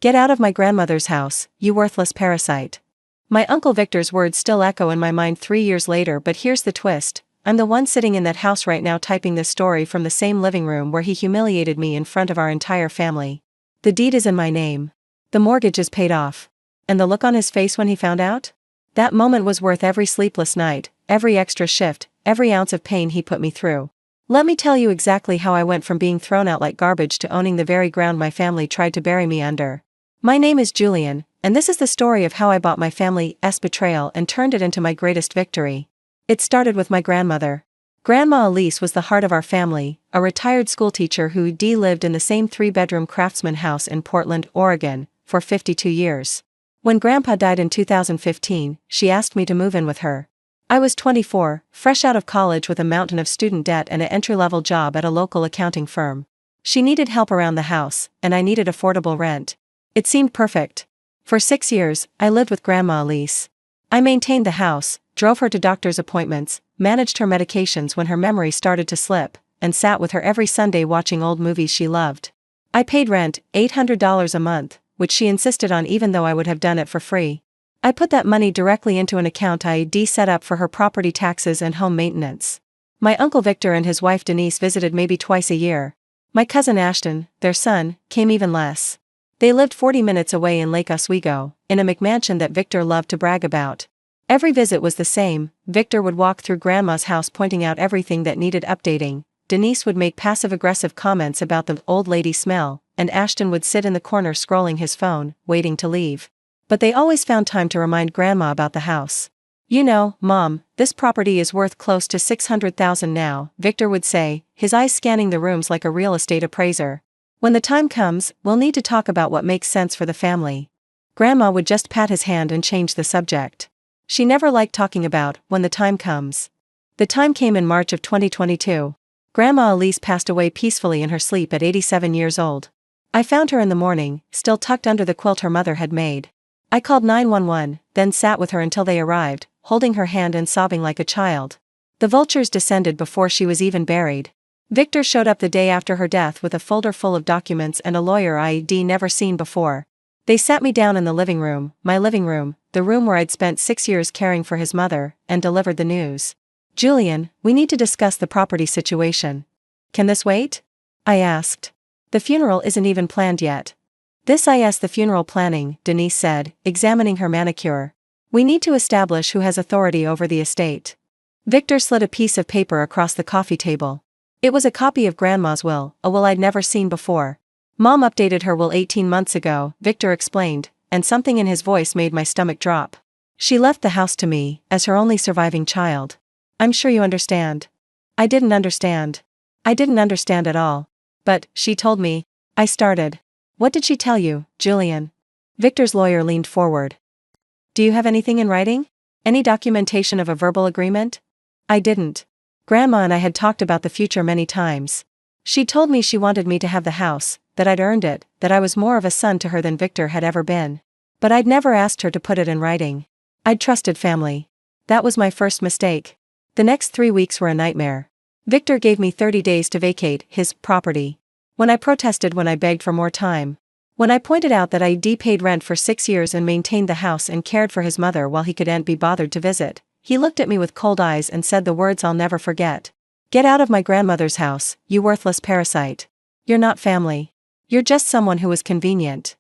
Get out of my grandmother's house, you worthless parasite. My Uncle Victor's words still echo in my mind 3 years later, but here's the twist. I'm the one sitting in that house right now typing this story from the same living room where he humiliated me in front of our entire family. The deed is in my name. The mortgage is paid off. And the look on his face when he found out? That moment was worth every sleepless night, every extra shift, every ounce of pain he put me through. Let me tell you exactly how I went from being thrown out like garbage to owning the very ground my family tried to bury me under. My name is Julian, and this is the story of how I bought my family's betrayal and turned it into my greatest victory. It started with my grandmother. Grandma Elise was the heart of our family, a retired schoolteacher who lived in the same 3-bedroom craftsman house in Portland, Oregon, for 52 years. When Grandpa died in 2015, she asked me to move in with her. I was 24, fresh out of college with a mountain of student debt and an entry-level job at a local accounting firm. She needed help around the house, and I needed affordable rent. It seemed perfect. For 6 years, I lived with Grandma Elise. I maintained the house, drove her to doctor's appointments, managed her medications when her memory started to slip, and sat with her every Sunday watching old movies she loved. I paid rent, $800 a month, which she insisted on even though I would have done it for free. I put that money directly into an account I'd set up for her property taxes and home maintenance. My Uncle Victor and his wife Denise visited maybe twice a year. My cousin Ashton, their son, came even less. They lived 40 minutes away in Lake Oswego, in a McMansion that Victor loved to brag about. Every visit was the same. Victor would walk through Grandma's house pointing out everything that needed updating, Denise would make passive-aggressive comments about the old lady smell, and Ashton would sit in the corner scrolling his phone, waiting to leave. But they always found time to remind Grandma about the house. You know, Mom, this property is worth close to $600,000 now, Victor would say, his eyes scanning the rooms like a real estate appraiser. When the time comes, we'll need to talk about what makes sense for the family. Grandma would just pat his hand and change the subject. She never liked talking about when the time comes. The time came in March of 2022. Grandma Elise passed away peacefully in her sleep at 87 years old. I found her in the morning, still tucked under the quilt her mother had made. I called 911, then sat with her until they arrived, holding her hand and sobbing like a child. The vultures descended before she was even buried. Victor showed up the day after her death with a folder full of documents and a lawyer I'd never seen before. They sat me down in the living room, my living room, the room where I'd spent 6 years caring for his mother, and delivered the news. Julian, we need to discuss the property situation. Can this wait? I asked. The funeral isn't even planned yet. This is the funeral planning, Denise said, examining her manicure. We need to establish who has authority over the estate. Victor slid a piece of paper across the coffee table. It was a copy of Grandma's will, a will I'd never seen before. Mom updated her will 18 months ago, Victor explained, and something in his voice made my stomach drop. She left the house to me, as her only surviving child. I'm sure you understand. I didn't understand. I didn't understand at all. But, she told me. I started. What did she tell you, Julian? Victor's lawyer leaned forward. Do you have anything in writing? Any documentation of a verbal agreement? I didn't. Grandma and I had talked about the future many times. She told me she wanted me to have the house, that I'd earned it, that I was more of a son to her than Victor had ever been. But I'd never asked her to put it in writing. I'd trusted family. That was my first mistake. The next 3 weeks were a nightmare. Victor gave me 30 days to vacate his property. When I protested, when I begged for more time. When I pointed out that I'd paid rent for 6 years and maintained the house and cared for his mother while he couldn't be bothered to visit, he looked at me with cold eyes and said the words I'll never forget. Get out of my grandmother's house, you worthless parasite. You're not family. You're just someone who was convenient.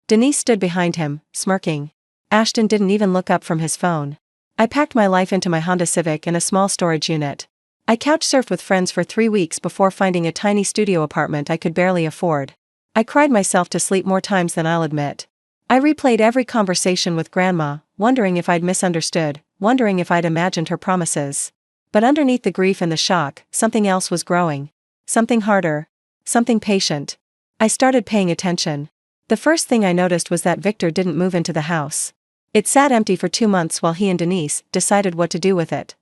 Denise stood behind him, smirking. Ashton didn't even look up from his phone. I packed my life into my Honda Civic and a small storage unit. I couch-surfed with friends for 3 weeks before finding a tiny studio apartment I could barely afford. I cried myself to sleep more times than I'll admit. I replayed every conversation with Grandma, wondering if I'd misunderstood, wondering if I'd imagined her promises. But underneath the grief and the shock, something else was growing. Something harder. Something patient. I started paying attention. The first thing I noticed was that Victor didn't move into the house. It sat empty for 2 months while he and Denise decided what to do with it.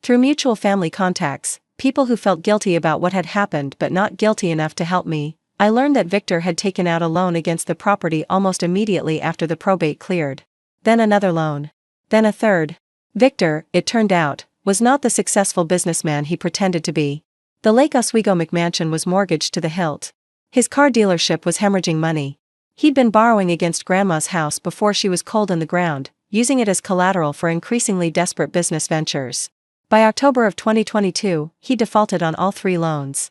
Through mutual family contacts, people who felt guilty about what had happened but not guilty enough to help me, I learned that Victor had taken out a loan against the property almost immediately after the probate cleared. Then another loan. Then a third. Victor, it turned out, was not the successful businessman he pretended to be. The Lake Oswego McMansion was mortgaged to the hilt. His car dealership was hemorrhaging money. He'd been borrowing against Grandma's house before she was cold in the ground, using it as collateral for increasingly desperate business ventures. By October of 2022, he defaulted on all 3 loans.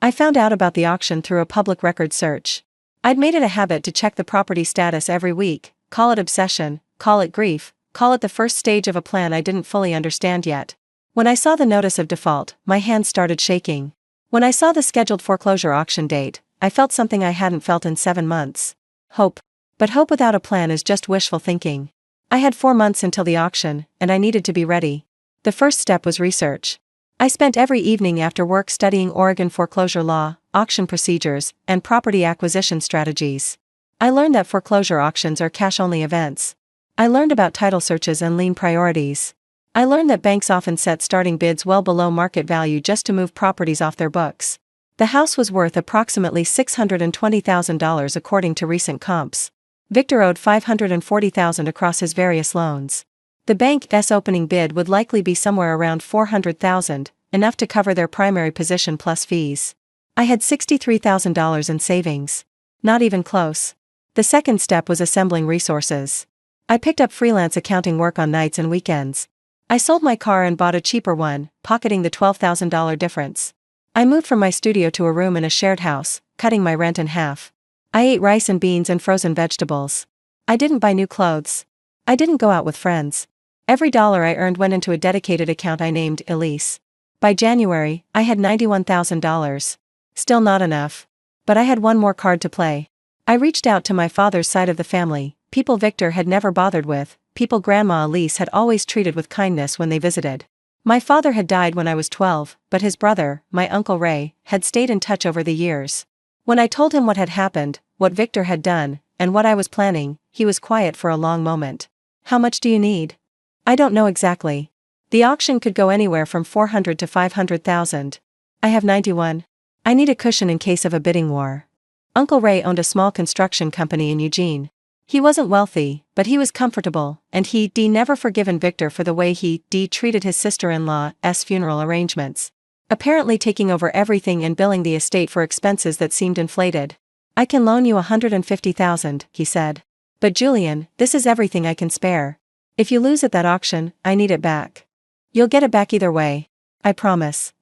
I found out about the auction through a public record search. I'd made it a habit to check the property status every week, call it obsession, call it grief, call it the first stage of a plan I didn't fully understand yet. When I saw the notice of default, my hands started shaking. When I saw the scheduled foreclosure auction date, I felt something I hadn't felt in 7 months. Hope. But hope without a plan is just wishful thinking. I had 4 months until the auction, and I needed to be ready. The first step was research. I spent every evening after work studying Oregon foreclosure law, auction procedures, and property acquisition strategies. I learned that foreclosure auctions are cash-only events. I learned about title searches and lien priorities. I learned that banks often set starting bids well below market value just to move properties off their books. The house was worth approximately $620,000 according to recent comps. Victor owed $540,000 across his various loans. The bank's opening bid would likely be somewhere around $400,000, enough to cover their primary position plus fees. I had $63,000 in savings. Not even close. The second step was assembling resources. I picked up freelance accounting work on nights and weekends. I sold my car and bought a cheaper one, pocketing the $12,000 difference. I moved from my studio to a room in a shared house, cutting my rent in half. I ate rice and beans and frozen vegetables. I didn't buy new clothes. I didn't go out with friends. Every dollar I earned went into a dedicated account I named Elise. By January, I had $91,000. Still not enough. But I had one more card to play. I reached out to my father's side of the family, people Victor had never bothered with, people Grandma Elise had always treated with kindness when they visited. My father had died when I was 12, but his brother, my Uncle Ray, had stayed in touch over the years. When I told him what had happened, what Victor had done, and what I was planning, he was quiet for a long moment. How much do you need? I don't know exactly. The auction could go anywhere from $400,000 to $500,000. I have 91. I need a cushion in case of a bidding war. Uncle Ray owned a small construction company in Eugene. He wasn't wealthy, but he was comfortable, and he'd never forgiven Victor for the way he treated his sister-in-law's funeral arrangements. Apparently taking over everything and billing the estate for expenses that seemed inflated. I can loan you $150,000, he said. But Julian, this is everything I can spare. If you lose at that auction, I need it back. You'll get it back either way. I promise.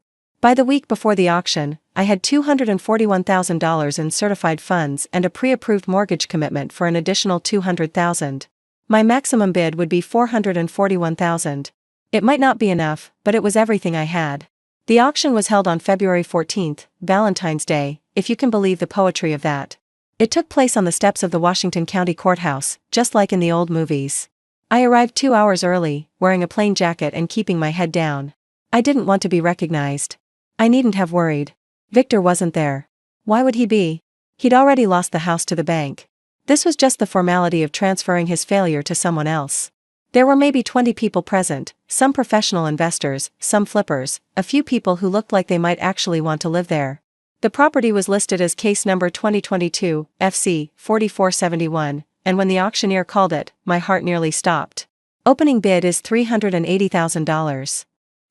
By the week before the auction, I had $241,000 in certified funds and a pre-approved mortgage commitment for an additional $200,000. My maximum bid would be $441,000. It might not be enough, but it was everything I had. The auction was held on February 14th, Valentine's Day, if you can believe the poetry of that. It took place on the steps of the Washington County Courthouse, just like in the old movies. I arrived 2 hours early, wearing a plain jacket and keeping my head down. I didn't want to be recognized. I needn't have worried. Victor wasn't there. Why would he be? He'd already lost the house to the bank. This was just the formality of transferring his failure to someone else. There were maybe 20 people present, some professional investors, some flippers, a few people who looked like they might actually want to live there. The property was listed as case number 2022, FC 4471, and when the auctioneer called it, my heart nearly stopped. Opening bid is $380,000.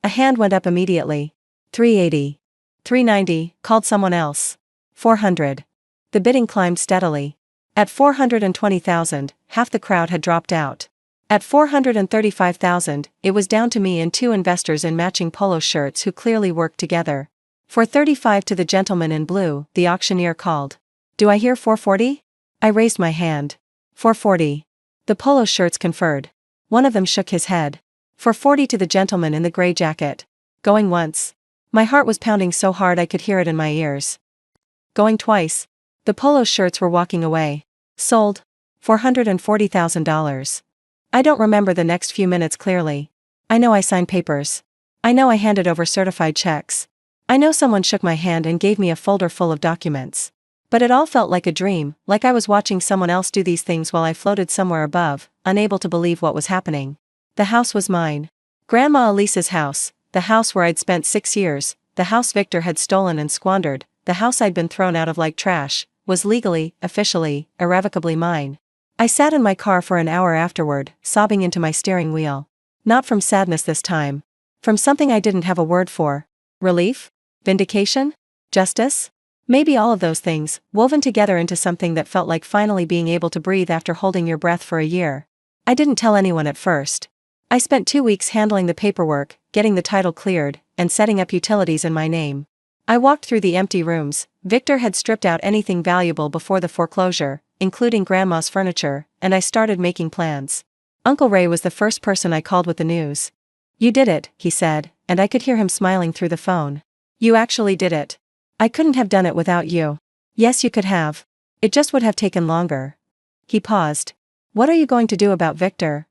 A hand went up immediately. $380. $390, called someone else. $400. The bidding climbed steadily. At $420,000, half the crowd had dropped out. At $435,000, it was down to me and 2 investors in matching polo shirts who clearly worked together. $435 to the gentleman in blue, the auctioneer called. Do I hear $440? I raised my hand. $440. The polo shirts conferred. One of them shook his head. $440 to the gentleman in the gray jacket. Going once. My heart was pounding so hard I could hear it in my ears. Going twice. The polo shirts were walking away. Sold. $440,000. I don't remember the next few minutes clearly. I know I signed papers. I know I handed over certified checks. I know someone shook my hand and gave me a folder full of documents. But it all felt like a dream, like I was watching someone else do these things while I floated somewhere above, unable to believe what was happening. The house was mine. Grandma Elise's house, the house where I'd spent 6 years, the house Victor had stolen and squandered, the house I'd been thrown out of like trash, was legally, officially, irrevocably mine. I sat in my car for an hour afterward, sobbing into my steering wheel. Not from sadness this time. From something I didn't have a word for. Relief? Vindication? Justice? Maybe all of those things, woven together into something that felt like finally being able to breathe after holding your breath for a year. I didn't tell anyone at first. I spent 2 weeks handling the paperwork, getting the title cleared, and setting up utilities in my name. I walked through the empty rooms. Victor had stripped out anything valuable before the foreclosure, including Grandma's furniture, and I started making plans. Uncle Ray was the first person I called with the news. "You did it," he said, and I could hear him smiling through the phone. "You actually did it. I couldn't have done it without you." "Yes, you could have. It just would have taken longer." He paused. "What are you going to do about Victor?"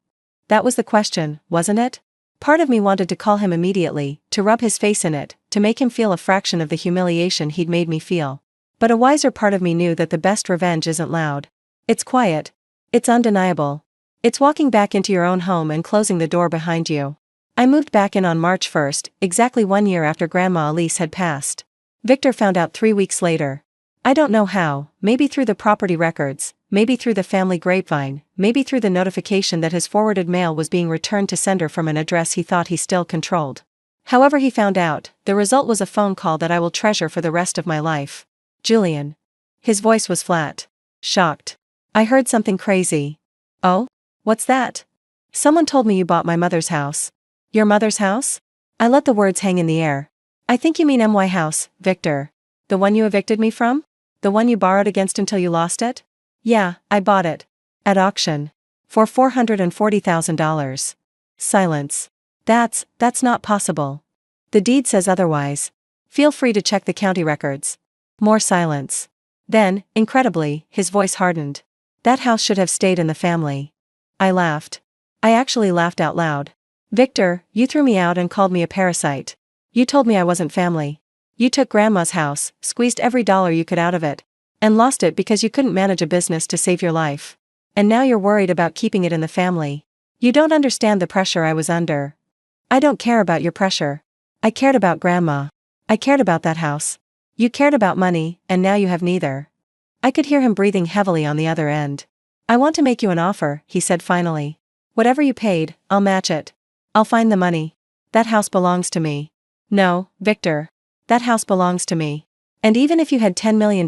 That was the question, wasn't it? Part of me wanted to call him immediately, to rub his face in it, to make him feel a fraction of the humiliation he'd made me feel. But a wiser part of me knew that the best revenge isn't loud. It's quiet. It's undeniable. It's walking back into your own home and closing the door behind you. I moved back in on March 1st, exactly 1 year after Grandma Elise had passed. Victor found out 3 weeks later. I don't know how, maybe through the property records, maybe through the family grapevine, maybe through the notification that his forwarded mail was being returned to sender from an address he thought he still controlled. However he found out, the result was a phone call that I will treasure for the rest of my life. "Julian." His voice was flat. Shocked. "I heard something crazy." "Oh? What's that?" "Someone told me you bought my mother's house." "Your mother's house?" I let the words hang in the air. "I think you mean MY house, Victor. The one you evicted me from? The one you borrowed against until you lost it?" "Yeah, I bought it. At auction. For $440,000. Silence. That's not possible. The deed says otherwise. Feel free to check the county records." More silence. Then, incredibly, his voice hardened. "That house should have stayed in the family." I laughed. I actually laughed out loud. "Victor, you threw me out and called me a parasite. You told me I wasn't family. You took Grandma's house, squeezed every dollar you could out of it, and lost it because you couldn't manage a business to save your life. And now you're worried about keeping it in the family. You don't understand the pressure I was under." "I don't care about your pressure. I cared about Grandma. I cared about that house. You cared about money, and now you have neither." I could hear him breathing heavily on the other end. "I want to make you an offer," he said finally. "Whatever you paid, I'll match it. I'll find the money. That house belongs to me." "No, Victor. That house belongs to me. And even if you had $10 million,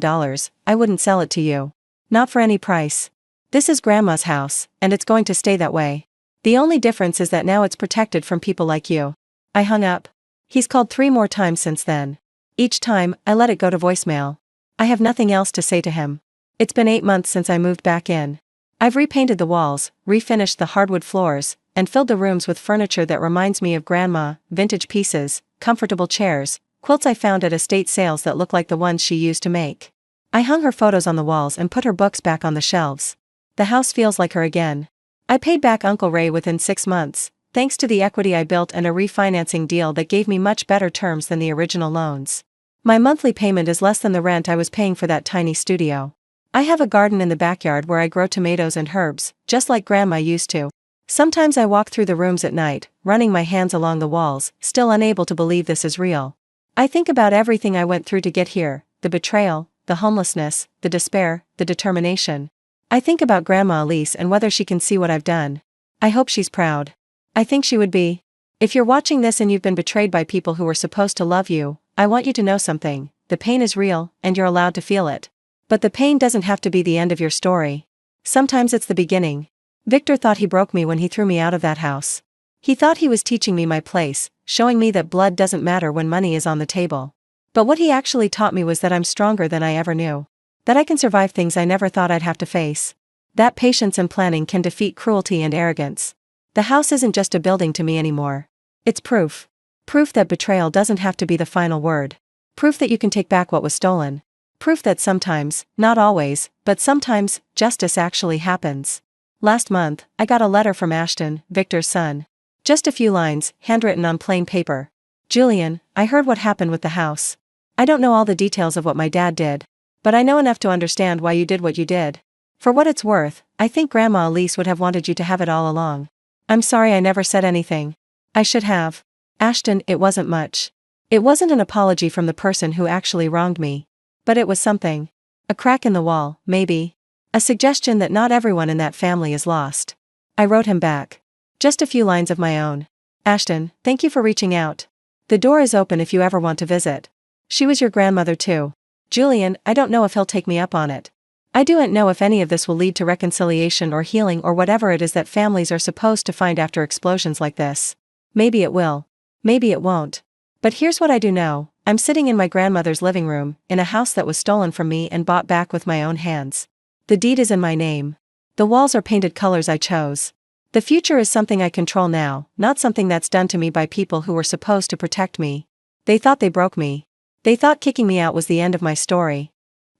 I wouldn't sell it to you. Not for any price. This is Grandma's house, and it's going to stay that way. The only difference is that now it's protected from people like you." I hung up. He's called 3 more times since then. Each time, I let it go to voicemail. I have nothing else to say to him. It's been 8 months since I moved back in. I've repainted the walls, refinished the hardwood floors, and filled the rooms with furniture that reminds me of Grandma, vintage pieces, comfortable chairs, quilts I found at estate sales that look like the ones she used to make. I hung her photos on the walls and put her books back on the shelves. The house feels like her again. I paid back Uncle Ray within 6 months, thanks to the equity I built and a refinancing deal that gave me much better terms than the original loans. My monthly payment is less than the rent I was paying for that tiny studio. I have a garden in the backyard where I grow tomatoes and herbs, just like Grandma used to. Sometimes I walk through the rooms at night, running my hands along the walls, still unable to believe this is real. I think about everything I went through to get here, the betrayal, the homelessness, the despair, the determination. I think about Grandma Elise and whether she can see what I've done. I hope she's proud. I think she would be. If you're watching this and you've been betrayed by people who were supposed to love you, I want you to know something. The pain is real, and you're allowed to feel it. But the pain doesn't have to be the end of your story. Sometimes it's the beginning. Victor thought he broke me when he threw me out of that house. He thought he was teaching me my place, showing me that blood doesn't matter when money is on the table. But what he actually taught me was that I'm stronger than I ever knew. That I can survive things I never thought I'd have to face. That patience and planning can defeat cruelty and arrogance. The house isn't just a building to me anymore. It's proof. Proof that betrayal doesn't have to be the final word. Proof that you can take back what was stolen. Proof that sometimes, not always, but sometimes, justice actually happens. Last month, I got a letter from Ashton, Victor's son. Just a few lines, handwritten on plain paper. "Julian, I heard what happened with the house. I don't know all the details of what my dad did. But I know enough to understand why you did what you did. For what it's worth, I think Grandma Elise would have wanted you to have it all along. I'm sorry I never said anything. I should have. Ashton, it wasn't much. It wasn't an apology from the person who actually wronged me. But it was something. A crack in the wall, maybe. A suggestion that not everyone in that family is lost." I wrote him back. Just a few lines of my own. "Ashton, thank you for reaching out. The door is open if you ever want to visit. She was your grandmother too. Julian, I don't know if he'll take me up on it. I don't know if any of this will lead to reconciliation or healing or whatever it is that families are supposed to find after explosions like this. Maybe it will. Maybe it won't. But here's what I do know. I'm sitting in my grandmother's living room, in a house that was stolen from me and bought back with my own hands. The deed is in my name. The walls are painted colors I chose. The future is something I control now, not something that's done to me by people who were supposed to protect me. They thought they broke me. They thought kicking me out was the end of my story.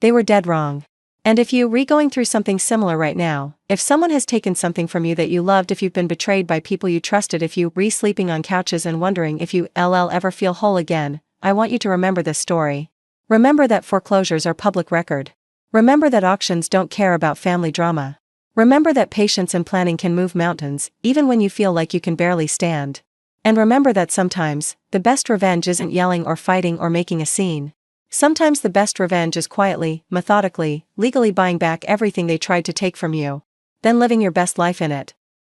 They were dead wrong. And if you're going through something similar right now, if someone has taken something from you that you loved, if you've been betrayed by people you trusted, if you sleeping on couches and wondering if you ever feel whole again, I want you to remember this story. Remember that foreclosures are public record. Remember that auctions don't care about family drama. Remember that patience and planning can move mountains, even when you feel like you can barely stand. And remember that sometimes, the best revenge isn't yelling or fighting or making a scene. Sometimes the best revenge is quietly, methodically, legally buying back everything they tried to take from you. Then living your best life in it.